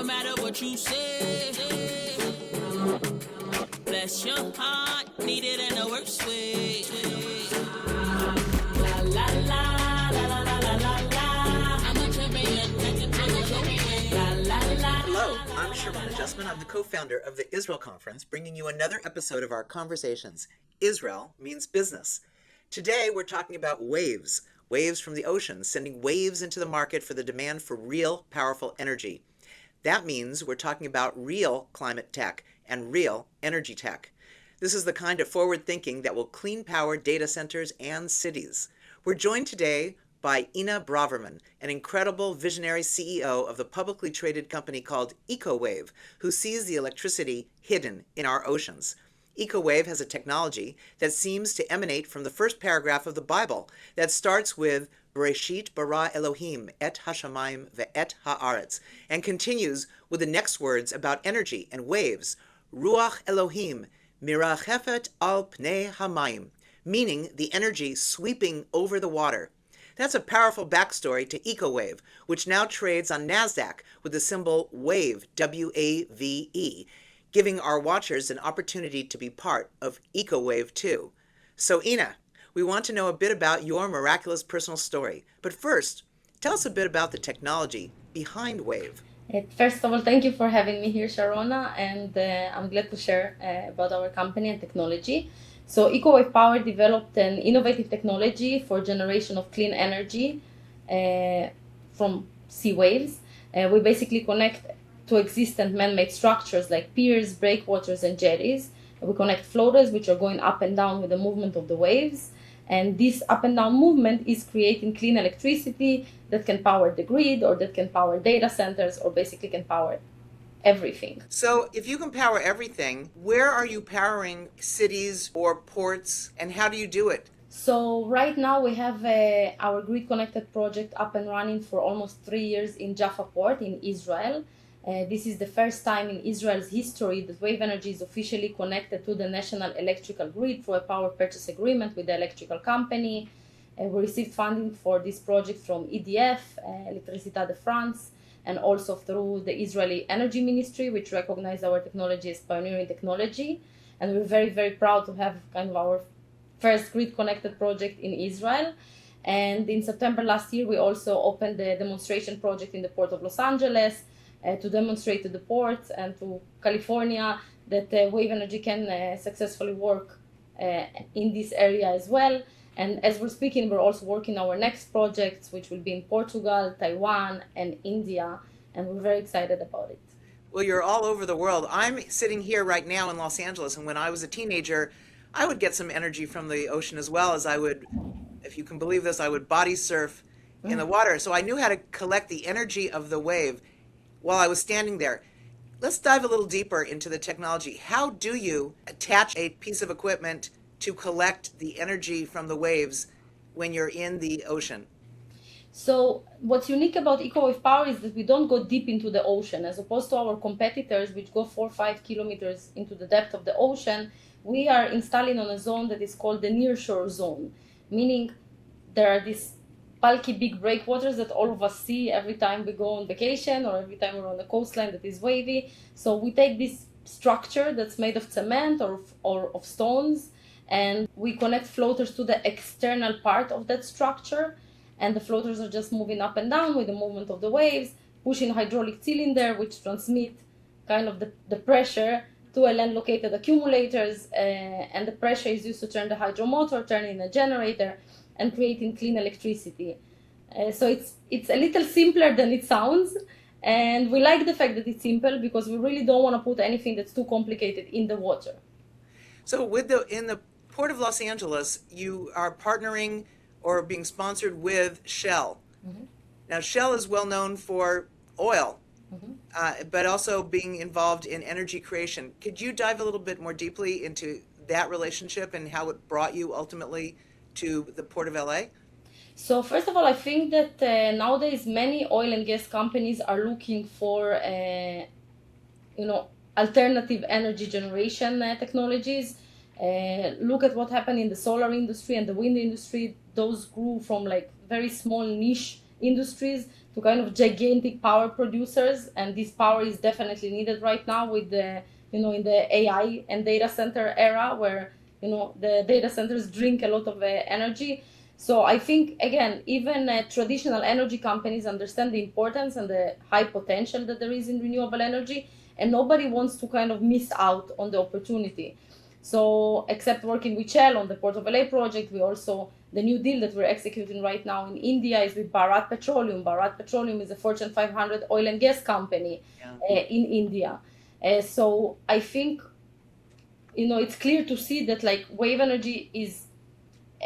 matter what you say. Bless your heart, need it in the worst way. La la la, la la la la la la. I'm a champion, la la la. Hello, I'm Sharon Adjustment. I'm the co-founder of the Israel Conference, bringing you another episode of our conversations. Israel means business. Today, we're talking about waves from the ocean, sending waves into the market for the demand for real, powerful energy. That means we're talking about real climate tech and real energy tech. This is the kind of forward thinking that will clean power data centers and cities. We're joined today by Ina Braverman, an incredible visionary CEO of the publicly traded company called EcoWave, who sees the electricity hidden in our oceans. EcoWave has a technology that seems to emanate from the first paragraph of the Bible that starts with Bereshit bara Elohim et hashamayim ve'et haaretz, and continues with the next words about energy and waves, Ruach Elohim mirachefet al pnei hamayim, meaning the energy sweeping over the water. That's a powerful backstory to EcoWave, which now trades on NASDAQ with the symbol WAVE, W-A-V-E, giving our watchers an opportunity to be part of EcoWave too. So Ina, we want to know a bit about your miraculous personal story. But first, tell us a bit about the technology behind WAVE. First of all, thank you for having me here, Sharona, and I'm glad to share about our company and technology. So EcoWave Power developed an innovative technology for generation of clean energy from sea waves. We basically connect to existent man-made structures like piers, breakwaters, and jetties. We connect floaters, which are going up and down with the movement of the waves. And this up and down movement is creating clean electricity that can power the grid, or that can power data centers, or basically can power everything. So if you can power everything, where are you powering cities or ports, and how do you do it? So right now we have our grid connected project up and running for almost 3 years in Jaffa port in Israel. This is the first time in Israel's history that wave energy is officially connected to the national electrical grid through a power purchase agreement with the electrical company. We received funding for this project from EDF, Électricité de France, and also through the Israeli Energy Ministry, which recognized our technology as pioneering technology. And we're very, very proud to have kind of our first grid-connected project in Israel. And in September last year, we also opened the demonstration project in the port of Los Angeles to demonstrate to the ports and to California that wave energy can successfully work in this area as well. And as we're speaking, we're also working our next projects, which will be in Portugal, Taiwan, and India, and we're very excited about it. Well, you're all over the world. I'm sitting here right now in Los Angeles, and when I was a teenager, I would get some energy from the ocean as well as I would, if you can believe this, I would body surf in the water. So I knew how to collect the energy of the wave while I was standing there. Let's dive a little deeper into the technology. How do you attach a piece of equipment to collect the energy from the waves when you're in the ocean? So what's unique about EcoWave Power is that we don't go deep into the ocean. As opposed to our competitors, which go 4 or 5 kilometers into the depth of the ocean, we are installing on a zone that is called the nearshore zone, meaning there are these bulky big breakwaters that all of us see every time we go on vacation or every time we're on the coastline that is wavy. So we take this structure that's made of cement or of stones, and we connect floaters to the external part of that structure, and the floaters are just moving up and down with the movement of the waves, pushing a hydraulic cylinder which transmit kind of the pressure to a land-located accumulators, and the pressure is used to turn the hydromotor, turning a generator, and creating clean electricity. So it's a little simpler than it sounds, and we like the fact that it's simple because we really don't want to put anything that's too complicated in the water. So in the Port of Los Angeles, you are partnering or being sponsored with Shell. Mm-hmm. Now, Shell is well known for oil, but also being involved in energy creation. Could you dive a little bit more deeply into that relationship and how it brought you ultimately to the Port of LA? So first of all, I think that nowadays many oil and gas companies are looking for, alternative energy generation technologies. Look at what happened in the solar industry and the wind industry. Those grew from like very small niche industries to kind of gigantic power producers, and this power is definitely needed right now with the in the AI and data center era where the data centers drink a lot of energy. So I think again, even traditional energy companies understand the importance and the high potential that there is in renewable energy, and nobody wants to kind of miss out on the opportunity. So except working with Shell on the Port of LA project, we also, the new deal that we're executing right now in India is with Bharat Petroleum. Bharat Petroleum is a Fortune 500 oil and gas company in India. So I think, it's clear to see that like wave energy is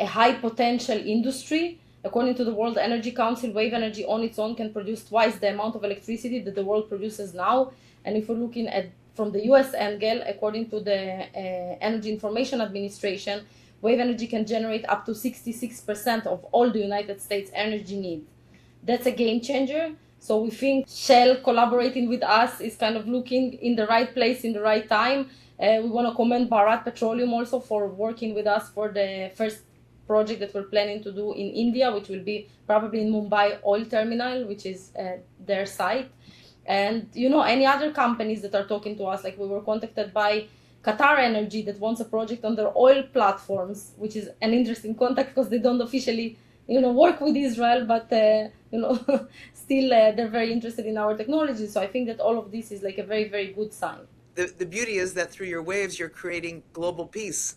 a high potential industry. According to the World Energy Council, wave energy on its own can produce twice the amount of electricity that the world produces now. And if we're looking at from the US angle, according to the Energy Information Administration, wave energy can generate up to 66% of all the United States energy need. That's a game changer. So we think Shell collaborating with us is kind of looking in the right place in the right time. We want to commend Bharat Petroleum also for working with us for the first project that we're planning to do in India, which will be probably in Mumbai Oil Terminal, which is their site. And any other companies that are talking to us, like we were contacted by Qatar Energy that wants a project on their oil platforms, which is an interesting contact because they don't officially work with Israel, but still they're very interested in our technology. So I think that all of this is like a very, very good sign. The beauty is that through your waves, you're creating global peace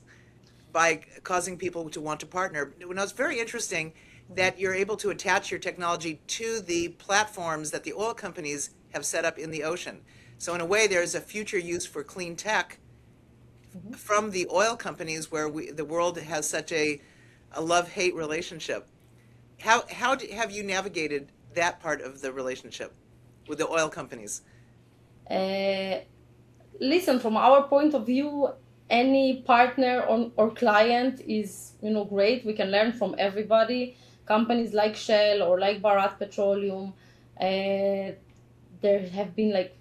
by causing people to want to partner. Now, it's very interesting that you're able to attach your technology to the platforms that the oil companies have set up in the ocean. So in a way, there's a future use for clean tech from the oil companies where the world has such a love-hate relationship. How have you navigated that part of the relationship with the oil companies? Listen, from our point of view, any partner or client is great. We can learn from everybody. Companies like Shell or like Bharat Petroleum, there have been like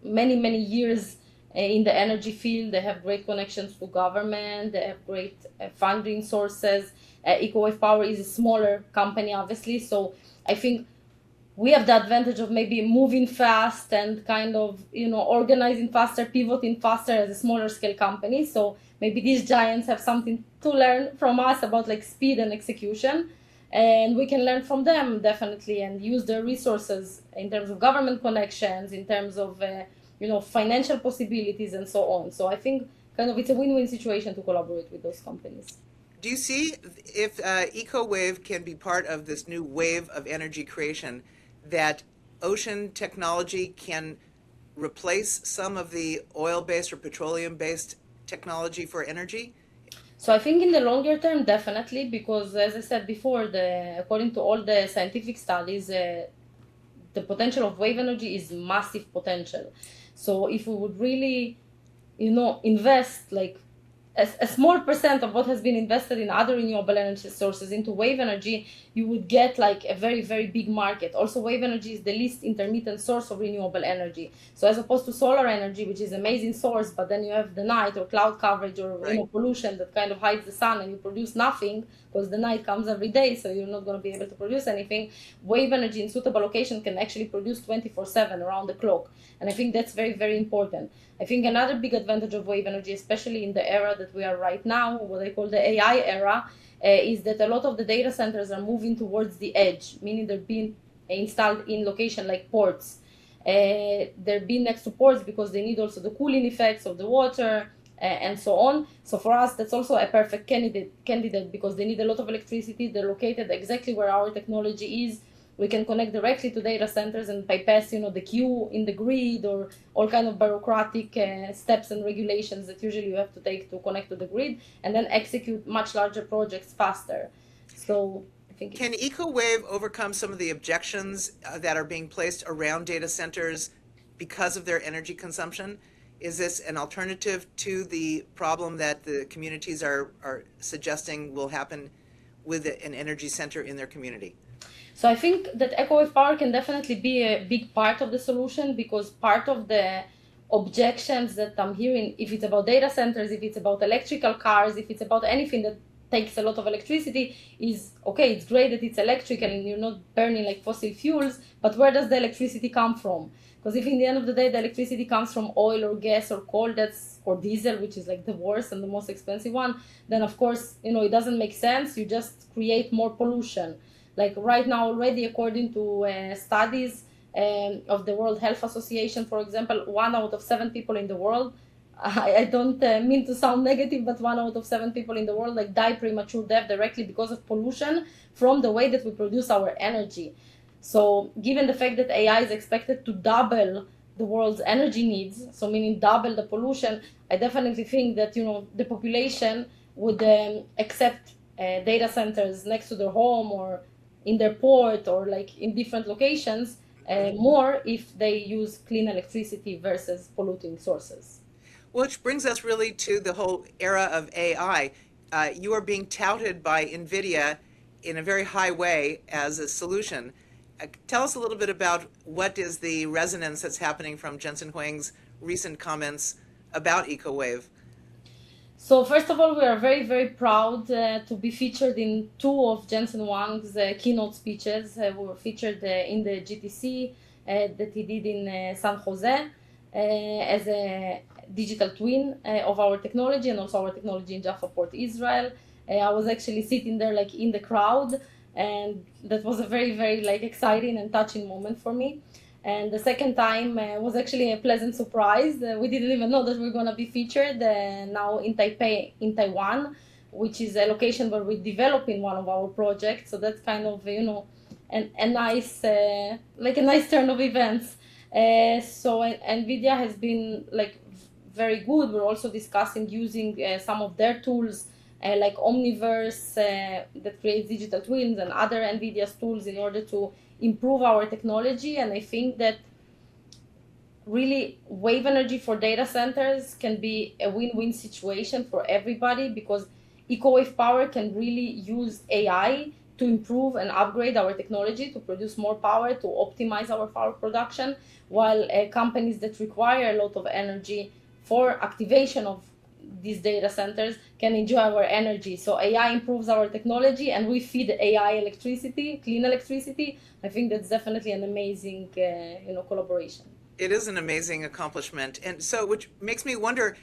many years in the energy field. They have great connections to government. They have great funding sources. EcoWave Power is a smaller company, obviously. So I think we have the advantage of maybe moving fast and kind of, organizing faster, pivoting faster as a smaller scale company. So maybe these giants have something to learn from us about like speed and execution. And we can learn from them definitely and use their resources in terms of government connections, in terms of, financial possibilities and so on. So I think kind of it's a win-win situation to collaborate with those companies. Do you see if EcoWave can be part of this new wave of energy creation, that ocean technology can replace some of the oil-based or petroleum-based technology for energy? So I think in the longer term, definitely, because as I said before, according to all the scientific studies, the potential of wave energy is massive potential. So if we would really, invest like a small percent of what has been invested in other renewable energy sources into wave energy, you would get like a very, very big market. Also, wave energy is the least intermittent source of renewable energy. So as opposed to solar energy, which is an amazing source, but then you have the night or cloud coverage or pollution that kind of hides the sun and you produce nothing because the night comes every day, so you're not going to be able to produce anything. Wave energy in suitable location can actually produce 24/7 around the clock. And I think that's very, very important. I think another big advantage of wave energy, especially in the era that we are right now, what I call the AI era, is that a lot of the data centers are moving towards the edge, meaning they're being installed in location like ports. They're being next to ports because they need also the cooling effects of the water and so on. So for us, that's also a perfect candidate because they need a lot of electricity. They're located exactly where our technology is. We can connect directly to data centers and bypass, the queue in the grid or all kind of bureaucratic steps and regulations that usually you have to take to connect to the grid, and then execute much larger projects faster. So I think can EcoWave overcome some of the objections that are being placed around data centers because of their energy consumption? Is this an alternative to the problem that the communities are suggesting will happen with an energy center in their community? So I think that EcoWave Power can definitely be a big part of the solution, because part of the objections that I'm hearing, if it's about data centers, if it's about electrical cars, if it's about anything that takes a lot of electricity is, okay, it's great that it's electric and you're not burning like fossil fuels, but where does the electricity come from? Because if in the end of the day the electricity comes from oil or gas or coal, or diesel, which is like the worst and the most expensive one, then of course, it doesn't make sense. You just create more pollution. Like right now already, according to studies of the World Health Association, for example, 1 out of 7 people in the world, I don't mean to sound negative, but 1 out of 7 people in the world like die premature death directly because of pollution from the way that we produce our energy. So given the fact that AI is expected to double the world's energy needs, so meaning double the pollution, I definitely think that the population would accept data centers next to their home or in their port or like in different locations more if they use clean electricity versus polluting sources. Which brings us really to the whole era of AI. You are being touted by NVIDIA in a very high way as a solution. Tell us a little bit about what is the resonance that's happening from Jensen Huang's recent comments about EcoWave. So first of all, we are very, very proud to be featured in 2 of Jensen Huang's keynote speeches. We were featured in the GTC that he did in San Jose as a digital twin of our technology and also our technology in Jaffa Port, Israel. I was actually sitting there like in the crowd, and that was a very, very like exciting and touching moment for me. And the second time was actually a pleasant surprise. We didn't even know that we were going to be featured now in Taipei, in Taiwan, which is a location where we're developing one of our projects. So that's kind of, a nice, like a nice turn of events. So NVIDIA has been like very good. We're also discussing using some of their tools like Omniverse that creates digital twins and other NVIDIA's tools in order to improve our technology. And I think that really wave energy for data centers can be a win-win situation for everybody, because EcoWave Power can really use AI to improve and upgrade our technology to produce more power, to optimize our power production, while companies that require a lot of energy for activation of these data centers can enjoy our energy. So AI improves our technology and we feed AI electricity, clean electricity. I think that's definitely an amazing collaboration. It is an amazing accomplishment. And so, which makes me wonder,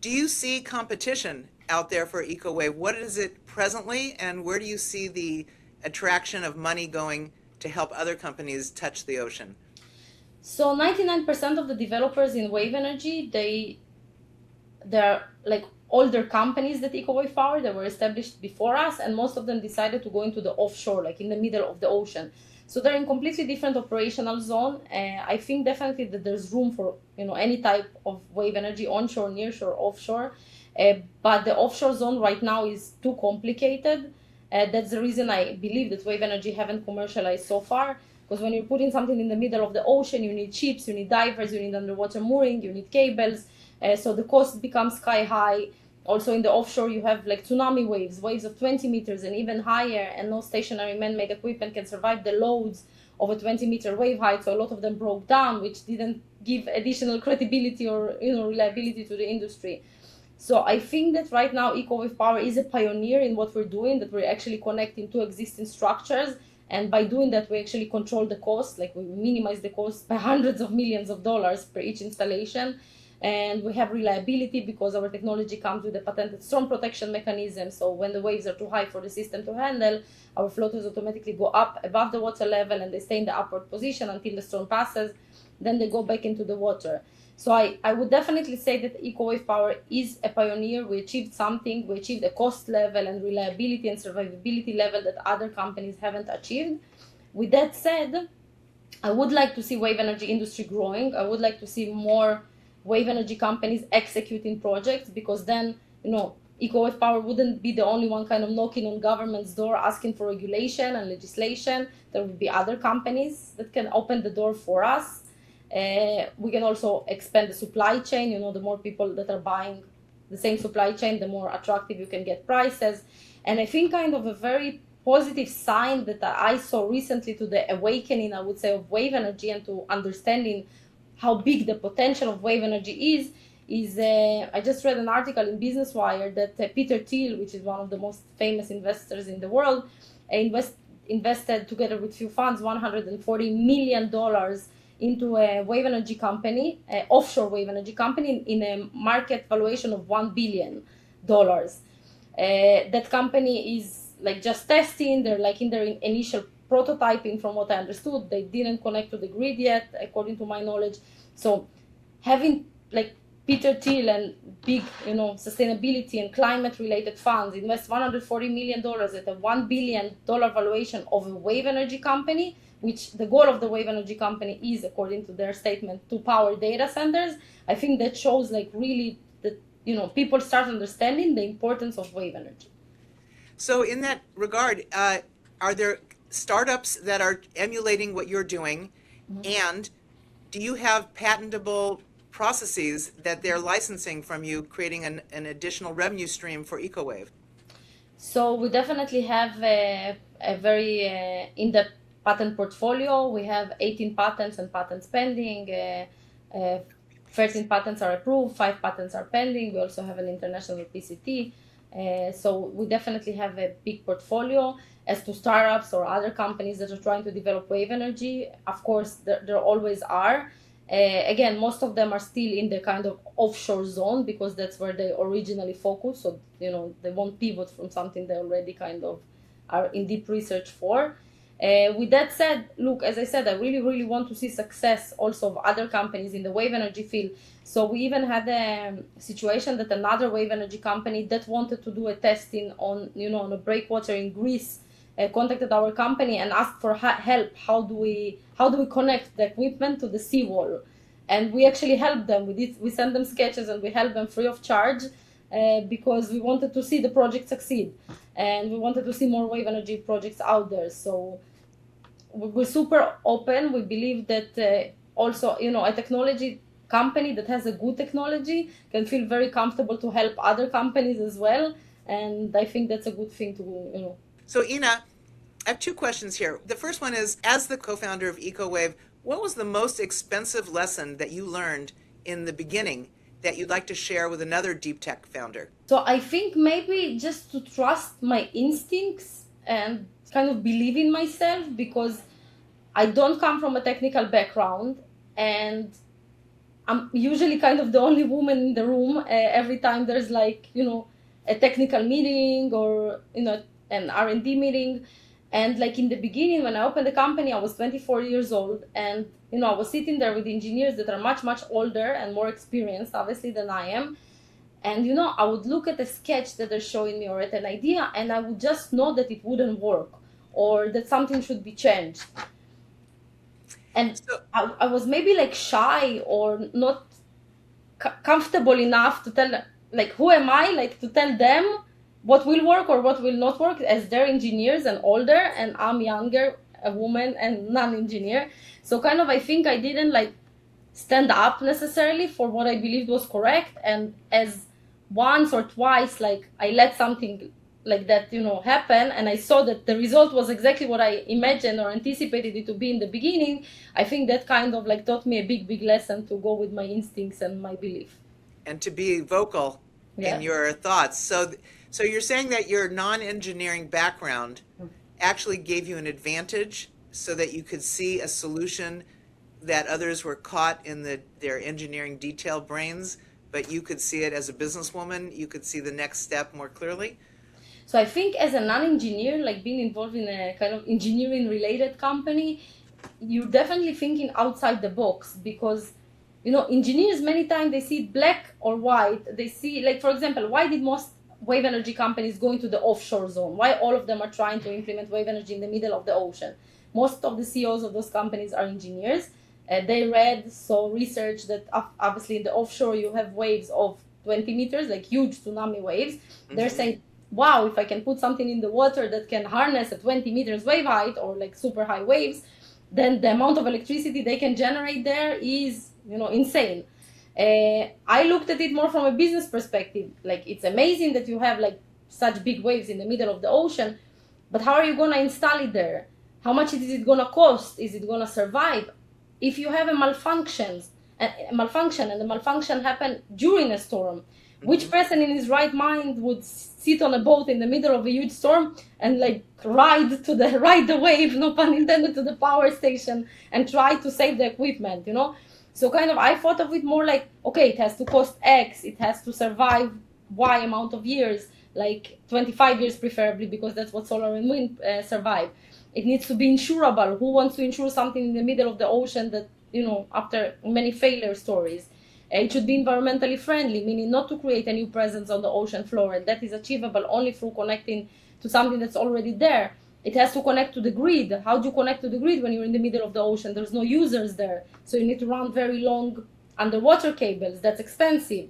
do you see competition out there for EcoWave? What is it presently, and where do you see the attraction of money going to help other companies touch the ocean? So 99% of the developers in wave energy, they're like older companies that EcoWave Power, that were established before us, and most of them decided to go into the offshore, like in the middle of the ocean. So they're in completely different operational zone. I think definitely that there's room for any type of wave energy, onshore, nearshore, offshore. But the offshore zone right now is too complicated. That's the reason I believe that wave energy haven't commercialized so far. Because when you're putting something in the middle of the ocean, you need ships, you need divers, you need underwater mooring, you need cables. So the cost becomes sky high. Also in the offshore, you have like tsunami waves, waves of 20 meters and even higher, and no stationary man-made equipment can survive the loads of a 20-meter wave height. So a lot of them broke down, which didn't give additional credibility or reliability to the industry. So I think that right now EcoWave Power is a pioneer in what we're doing, that we're actually connecting two existing structures. And by doing that, we actually control the cost, like we minimize the cost by hundreds of millions of dollars per each installation. And we have reliability because our technology comes with a patented storm protection mechanism. So when the waves are too high for the system to handle, our floaters automatically go up above the water level and they stay in the upward position until the storm passes. Then they go back into the water. So I would definitely say that EcoWave Power is a pioneer. We achieved something. We achieved a cost level and reliability and survivability level that other companies haven't achieved. With that said, I would like to see wave energy industry growing. I would like to see more wave energy companies executing projects, because then, EcoWave Power wouldn't be the only one kind of knocking on government's door asking for regulation and legislation. There would be other companies that can open the door for us. We can also expand the supply chain. The more people that are buying the same supply chain, the more attractive you can get prices. And I think kind of a very positive sign that I saw recently to the awakening, I would say, of wave energy and to understanding how big the potential of wave energy is I just read an article in Business Wire that Peter Thiel, which is one of the most famous investors in the world, invested together with few funds $140 million into a wave energy company, offshore wave energy company, in a market valuation of $1 billion. That company is like just testing. They're like in their initial prototyping, from what I understood. They didn't connect to the grid yet, according to my knowledge. So having like Peter Thiel and big, sustainability and climate related funds invest $140 million at a $1 billion valuation of a wave energy company, which the goal of the wave energy company is, according to their statement, to power data centers. I think that shows like really that, people start understanding the importance of wave energy. So in that regard, are there startups that are emulating what you're doing? And do you have patentable processes that they're licensing from you, creating an additional revenue stream for EcoWave? So we definitely have a very in-depth patent portfolio. We have 18 patents and patents pending. 13 patents are approved, 5 patents are pending. We also have an international PCT. So we definitely have a big portfolio. As to startups or other companies that are trying to develop wave energy, of course, there always are. Again, most of them are still in the kind of offshore zone because that's where they originally focused. So, they won't pivot from something they already kind of are in deep research for. With that said, look, as I said, I really, really want to see success also of other companies in the wave energy field. So we even had a situation that another wave energy company that wanted to do a testing on, on a breakwater in Greece, contacted our company and asked for help. How do we connect the equipment to the seawall? And we actually helped them. We sent them sketches and we helped them free of charge because we wanted to see the project succeed, and we wanted to see more wave energy projects out there. So we're super open. We believe that also, a technology company that has a good technology can feel very comfortable to help other companies as well. And I think that's a good thing to, So Ina, I have 2 questions here. The first one is, as the co-founder of EcoWave, what was the most expensive lesson that you learned in the beginning that you'd like to share with another deep tech founder? So I think maybe just to trust my instincts and kind of believe in myself, because I don't come from a technical background and I'm usually kind of the only woman in the room every time there's like, a technical meeting or, an R&D meeting. And like in the beginning, when I opened the company, I was 24 years old, and I was sitting there with engineers that are much, much older and more experienced, obviously, than I am. And I would look at a sketch that they're showing me or at an idea, and I would just know that it wouldn't work or that something should be changed. And so, I was maybe like shy or not comfortable enough to tell, like, who am I, like, to tell them what will work or what will not work, as they're engineers and older and I'm younger, a woman and non-engineer. So kind of, I think I didn't like stand up necessarily for what I believed was correct. And as once or twice, like, I let something like that, happen, and I saw that the result was exactly what I imagined or anticipated it to be in the beginning, I think that kind of like taught me a big, big lesson to go with my instincts and my belief. And to be vocal in your thoughts. So you're saying that your non-engineering background actually gave you an advantage so that you could see a solution that others were caught in their engineering detail brains, but you could see it as a businesswoman, you could see the next step more clearly? So I think as a non-engineer, like being involved in a kind of engineering-related company, you're definitely thinking outside the box, because engineers, many times they see black or white. They see, like, for example, why did most wave energy companies go into the offshore zone? Why all of them are trying to implement wave energy in the middle of the ocean? Most of the CEOs of those companies are engineers. They research that obviously in the offshore you have waves of 20 meters, like huge tsunami waves. Mm-hmm. They're saying, wow, if I can put something in the water that can harness a 20 meters wave height or like super high waves, then the amount of electricity they can generate there is, insane. I looked at it more from a business perspective. Like, it's amazing that you have like such big waves in the middle of the ocean, but how are you going to install it there? How much is it going to cost? Is it going to survive? If you have a malfunction, malfunction, and the malfunction happened during a storm. Which person in his right mind would sit on a boat in the middle of a huge storm and like ride the wave, no pun intended, to the power station and try to save the equipment, you know? So kind of I thought of it more like, okay, it has to cost X, it has to survive Y amount of years, like 25 years preferably, because that's what solar and wind survive. It needs to be insurable. Who wants to insure something in the middle of the ocean that, you know, after many failure stories? It should be environmentally friendly, meaning not to create a new presence on the ocean floor, and that is achievable only through connecting to something that's already there. It has to connect to the grid. How do you connect to the grid when you're in the middle of the ocean? There's no users there, so you need to run very long underwater cables. That's expensive.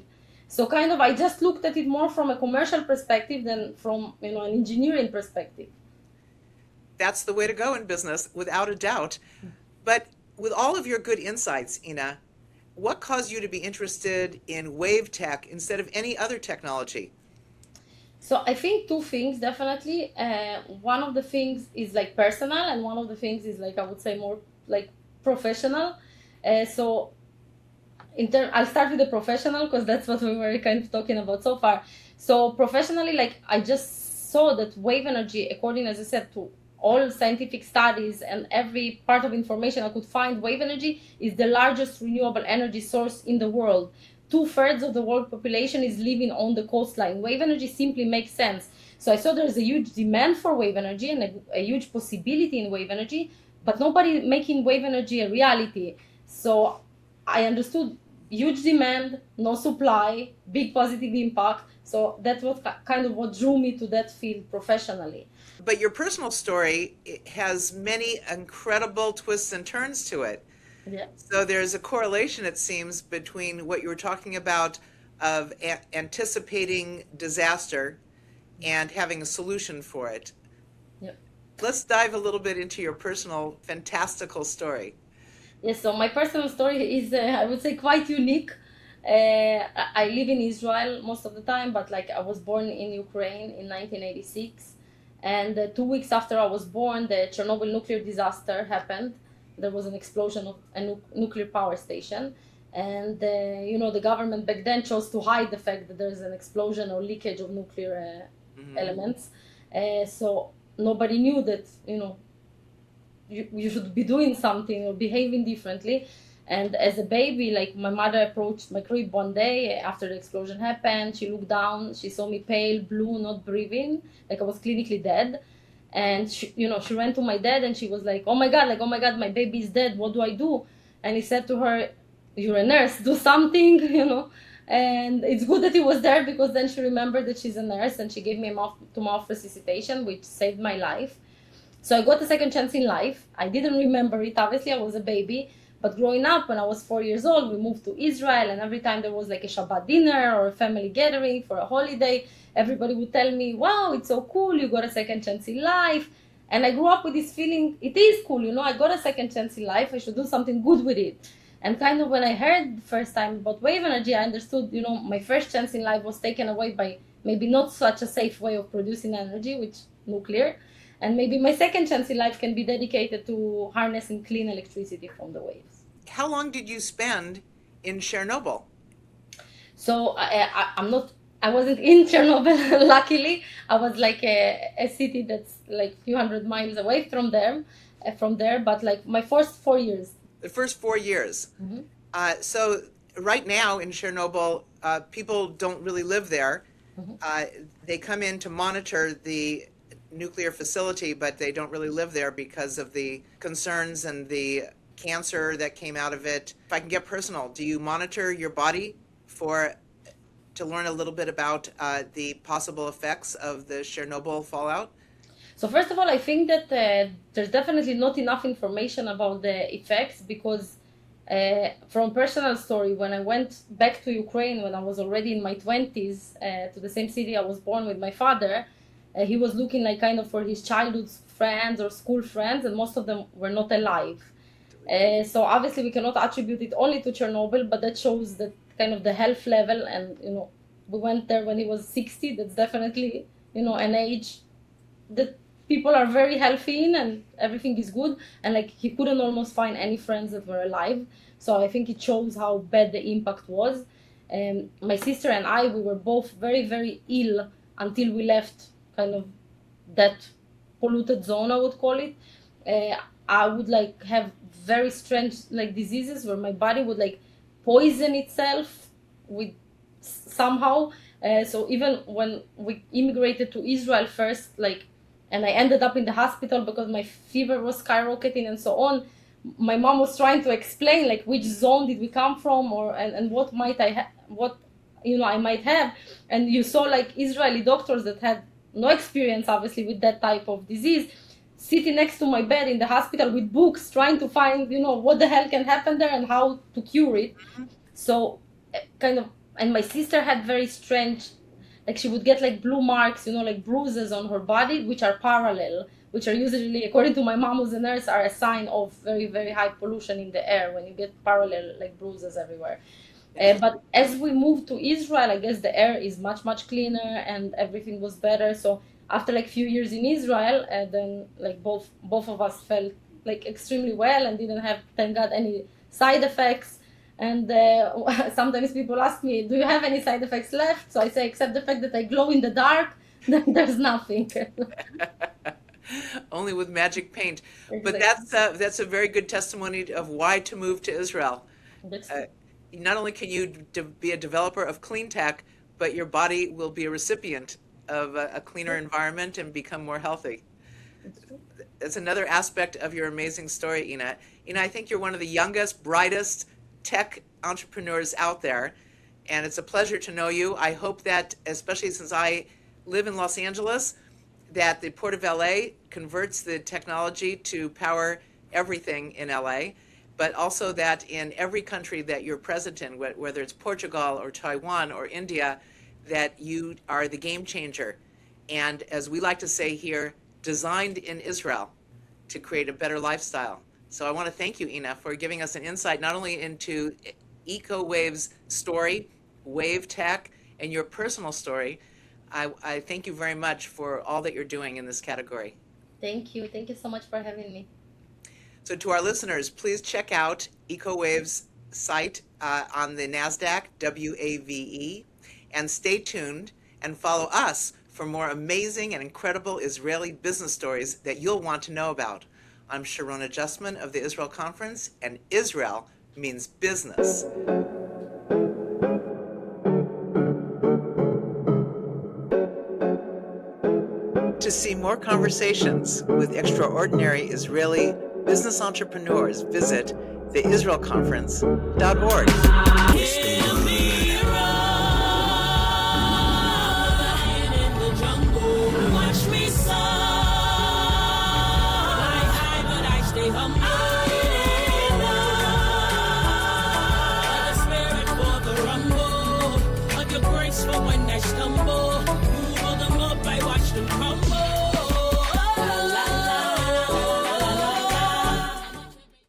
So kind of I just looked at it more from a commercial perspective than from, you know, an engineering perspective. That's the way to go in business, without a doubt. But with all of your good insights, Ina, what caused you to be interested in wave tech instead of any other technology? So I think two things definitely. One of the things is like personal, and one of the things is like I would say more like professional. So I'll start with the professional because that's what we were kind of talking about so far. So professionally, like I just saw that wave energy, according, as I said, to all scientific studies and every part of information I could find, wave energy is the largest renewable energy source in the world. 2/3 of the world population is living on the coastline. Wave energy simply makes sense. So I saw there's a huge demand for wave energy and a huge possibility in wave energy, but nobody making wave energy a reality. So I understood huge demand, no supply, big positive impact. So that was kind of what drew me to that field professionally. But your personal story has many incredible twists and turns to it. Yeah. So there's a correlation, it seems, between what you were talking about of anticipating disaster and having a solution for it. Yeah. Let's dive a little bit into your personal fantastical story. Yes, so my personal story is, I would say, quite unique. I live in Israel most of the time, but like I was born in Ukraine in 1986. And 2 weeks after I was born, the Chernobyl nuclear disaster happened. There was an explosion of a nuclear power station. And, you know, the government back then chose to hide the fact that there's an explosion or leakage of nuclear elements. So nobody knew that, you know, you should be doing something or behaving differently. And as a baby, like my mother approached my crib one day after the explosion happened. She looked down, she saw me pale, blue, not breathing, like I was clinically dead. And she, you know, she ran to my dad and she was like, oh my God, my baby is dead. What do I do? And he said to her, you're a nurse, do something, you know. And it's good that he was there because then she remembered that she's a nurse and she gave me a mouth-to-mouth resuscitation, which saved my life. So I got a second chance in life. I didn't remember it, obviously, I was a baby. But growing up, when I was 4 years old, we moved to Israel, and every time there was like a Shabbat dinner or a family gathering for a holiday, everybody would tell me, wow, it's so cool, you got a second chance in life. And I grew up with this feeling, it is cool, you know, I got a second chance in life, I should do something good with it. And kind of when I heard the first time about wave energy, I understood, you know, my first chance in life was taken away by maybe not such a safe way of producing energy, which nuclear. And maybe my second chance in life can be dedicated to harnessing clean electricity from the waves. How long did you spend in Chernobyl? So I wasn't in Chernobyl, luckily. I was like a city that's like a few hundred miles away from there, but like my first 4 years. The first 4 years. So right now in Chernobyl, people don't really live there. They come in to monitor the nuclear facility, but they don't really live there because of the concerns and the cancer that came out of it. If I can get personal, do you monitor your body to learn a little bit about the possible effects of the Chernobyl fallout? So first of all, I think that there's definitely not enough information about the effects because from personal story, when I went back to Ukraine when I was already in my 20s to the same city I was born with my father, he was looking like kind of for his childhood friends or school friends, and most of them were not alive. So obviously we cannot attribute it only to Chernobyl, but that shows that kind of the health level. And you know, we went there when he was 60. That's definitely, you know, an age that people are very healthy in and everything is good, and like he couldn't almost find any friends that were alive. So I think it shows how bad the impact was. My sister and I, we were both very, very ill until we left kind of that polluted zone, I would call it. I would like have very strange like diseases where my body would like poison itself with somehow. So even when we immigrated to Israel first, like, and I ended up in the hospital because my fever was skyrocketing and so on, my mom was trying to explain like which zone did we come from, or and what might what I might have. And you saw like Israeli doctors that had no experience obviously with that type of disease sitting next to my bed in the hospital with books trying to find what the hell can happen there and how to cure it. So kind of, and my sister had very strange, like she would get like blue marks, like bruises on her body which are parallel, which are usually, according to my mom who's a nurse, are a sign of very, very high pollution in the air when you get parallel like bruises everywhere. But as we moved to Israel, I guess the air is much, much cleaner and everything was better. So after like few years in Israel, then like both of us felt like extremely well and didn't have, thank God, any side effects. And sometimes people ask me, do you have any side effects left? So I say, except the fact that I glow in the dark, then there's nothing. Only with magic paint. Exactly. But that's a very good testimony of why to move to Israel. Not only can you be a developer of clean tech, but your body will be a recipient of a cleaner environment and become more healthy. That's another aspect of your amazing story, Ina. Ina, I think you're one of the youngest, brightest tech entrepreneurs out there, and it's a pleasure to know you. I hope that, especially since I live in Los Angeles, that the Port of LA converts the technology to power everything in LA, but also that in every country that you're present in, whether it's Portugal or Taiwan or India, that you are the game changer. And as we like to say here, designed in Israel to create a better lifestyle. So I want to thank you, Ina, for giving us an insight not only into EcoWave's story, Wave Tech, and your personal story. I thank you very much for all that you're doing in this category. Thank you. Thank you so much for having me. So to our listeners, please check out EcoWave's site on the NASDAQ, WAVE, and stay tuned and follow us for more amazing and incredible Israeli business stories that you'll want to know about. I'm Sharona Justman of the Israel Conference, and Israel means business. To see more conversations with extraordinary Israeli business entrepreneurs, visit theisraelconference.org. For